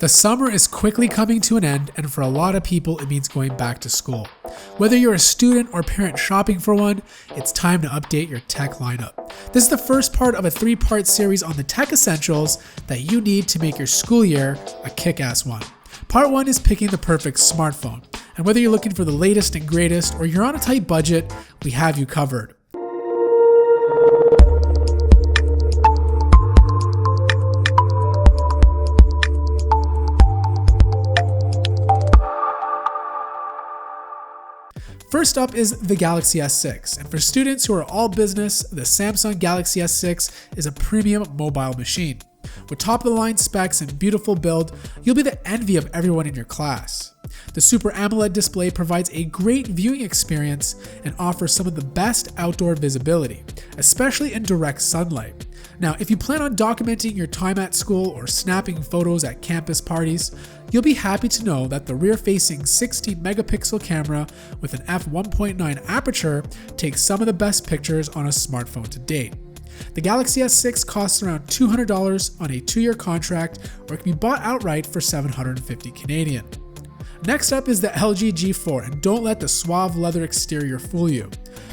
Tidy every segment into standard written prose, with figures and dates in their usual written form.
The summer is quickly coming to an end, and for a lot of people, it means going back to school. Whether you're a student or parent shopping for one, it's time to update your tech lineup. This is the first part of a 3-part series on the tech essentials that you need to make your school year a kick-ass one. Part 1 is picking the perfect smartphone, and whether you're looking for the latest and greatest or you're on a tight budget, we have you covered. First up is the Galaxy S6, and for students who are all business, the Samsung Galaxy S6 is a premium mobile machine. With top-of-the-line specs and beautiful build, you'll be the envy of everyone in your class. The Super AMOLED display provides a great viewing experience and offers some of the best outdoor visibility, especially in direct sunlight. Now, if you plan on documenting your time at school or snapping photos at campus parties, you'll be happy to know that the rear-facing 16-megapixel camera with an f1.9 aperture takes some of the best pictures on a smartphone to date. The Galaxy S6 costs around $200 on a 2-year contract, or it can be bought outright for $750 Canadian. Next up is the LG G4, and don't let the suave leather exterior fool you.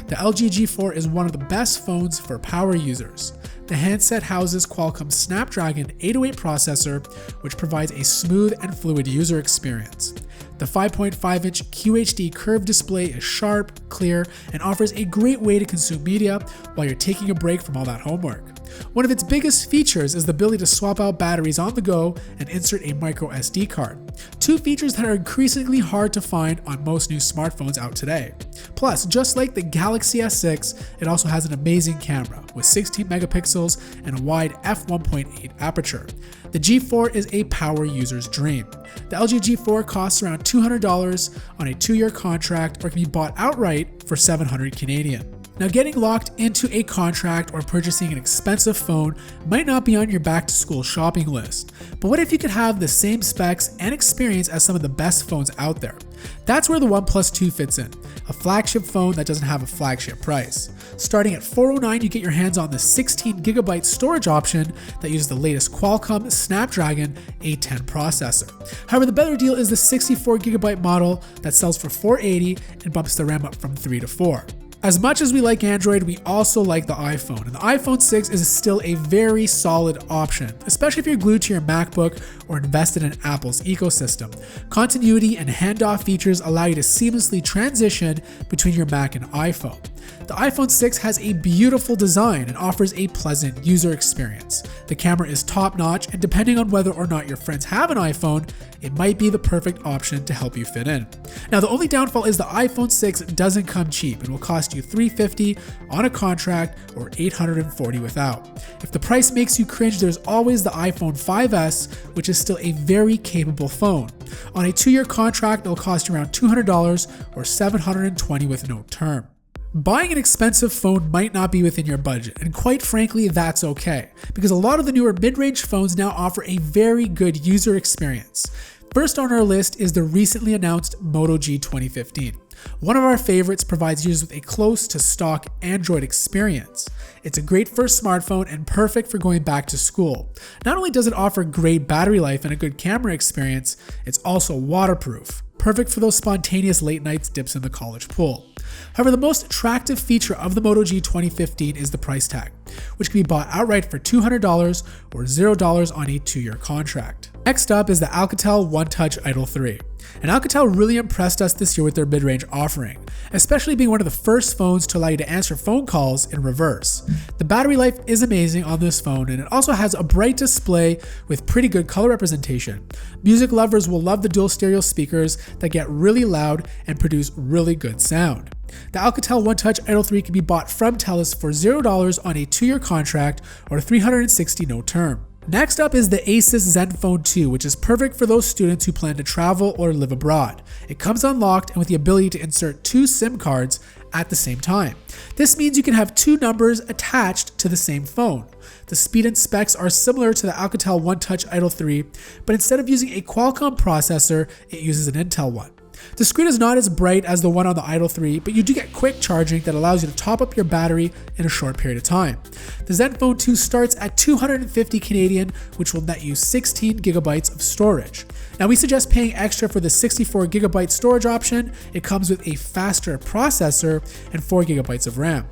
The LG G4 is one of the best phones for power users. The handset houses Qualcomm's Snapdragon 808 processor, which provides a smooth and fluid user experience. The 5.5-inch QHD curved display is sharp, clear, and offers a great way to consume media while you're taking a break from all that homework. One of its biggest features is the ability to swap out batteries on the go and insert a micro SD card. 2 features that are increasingly hard to find on most new smartphones out today. Plus, just like the Galaxy S6, it also has an amazing camera with 16 megapixels and a wide f1.8 aperture. The G4 is a power user's dream. The LG G4 costs around $200 on a 2-year contract, or can be bought outright for $700 Canadian. Now, getting locked into a contract or purchasing an expensive phone might not be on your back-to-school shopping list, but what if you could have the same specs and experience as some of the best phones out there? That's where the OnePlus 2 fits in, a flagship phone that doesn't have a flagship price. Starting at $409, you get your hands on the 16GB storage option that uses the latest Qualcomm Snapdragon 810 processor. However, the better deal is the 64GB model that sells for $480 and bumps the RAM up from 3 to 4. As much as we like Android, we also like the iPhone, and the iPhone 6 is still a very solid option, especially if you're glued to your MacBook or invested in Apple's ecosystem. Continuity and handoff features allow you to seamlessly transition between your Mac and iPhone. The iPhone 6 has a beautiful design and offers a pleasant user experience. The camera is top-notch, and depending on whether or not your friends have an iPhone, it might be the perfect option to help you fit in. Now, the only downfall is the iPhone 6 doesn't come cheap and will cost you $350 on a contract or $840 without. If the price makes you cringe, there's always the iPhone 5S, which is still a very capable phone. On a 2-year contract, it'll cost you around $200 or $720 with no term. Buying an expensive phone might not be within your budget, and quite frankly, that's okay, because a lot of the newer mid-range phones now offer a very good user experience. First on our list is the recently announced Moto G 2015. One of our favorites, provides users with a close to stock Android experience. It's a great first smartphone and perfect for going back to school. Not only does it offer great battery life and a good camera experience, it's also waterproof, perfect for those spontaneous late nights dips in the college pool. However, the most attractive feature of the Moto G 2015 is the price tag, which can be bought outright for $200 or $0 on a 2-year contract. Next up is the Alcatel One Touch Idol 3. And Alcatel really impressed us this year with their mid-range offering, especially being one of the first phones to allow you to answer phone calls in reverse. The battery life is amazing on this phone, and it also has a bright display with pretty good color representation. Music lovers will love the dual stereo speakers that get really loud and produce really good sound. The Alcatel One Touch Idol 3 can be bought from TELUS for $0 on a 2-year contract or $360 no term. Next up is the Asus Zenfone 2, which is perfect for those students who plan to travel or live abroad. It comes unlocked and with the ability to insert 2 SIM cards at the same time. This means you can have 2 numbers attached to the same phone. The speed and specs are similar to the Alcatel One Touch Idol 3, but instead of using a Qualcomm processor, it uses an Intel one. The screen is not as bright as the one on the Idol 3, but you do get quick charging that allows you to top up your battery in a short period of time. The Zenfone 2 starts at 250 Canadian, which will net you 16 gigabytes of storage. Now we suggest paying extra for the 64 gigabyte storage option. It comes with a faster processor and 4 gigabytes of RAM.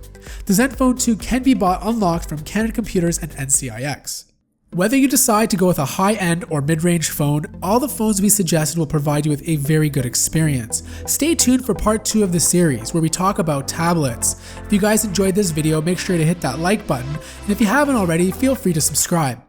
The Zenfone 2 can be bought unlocked from Canon Computers and NCIX. Whether you decide to go with a high-end or mid-range phone, all the phones we suggested will provide you with a very good experience. Stay tuned for part 2 of the series, where we talk about tablets. If you guys enjoyed this video, make sure to hit that like button, and if you haven't already, feel free to subscribe.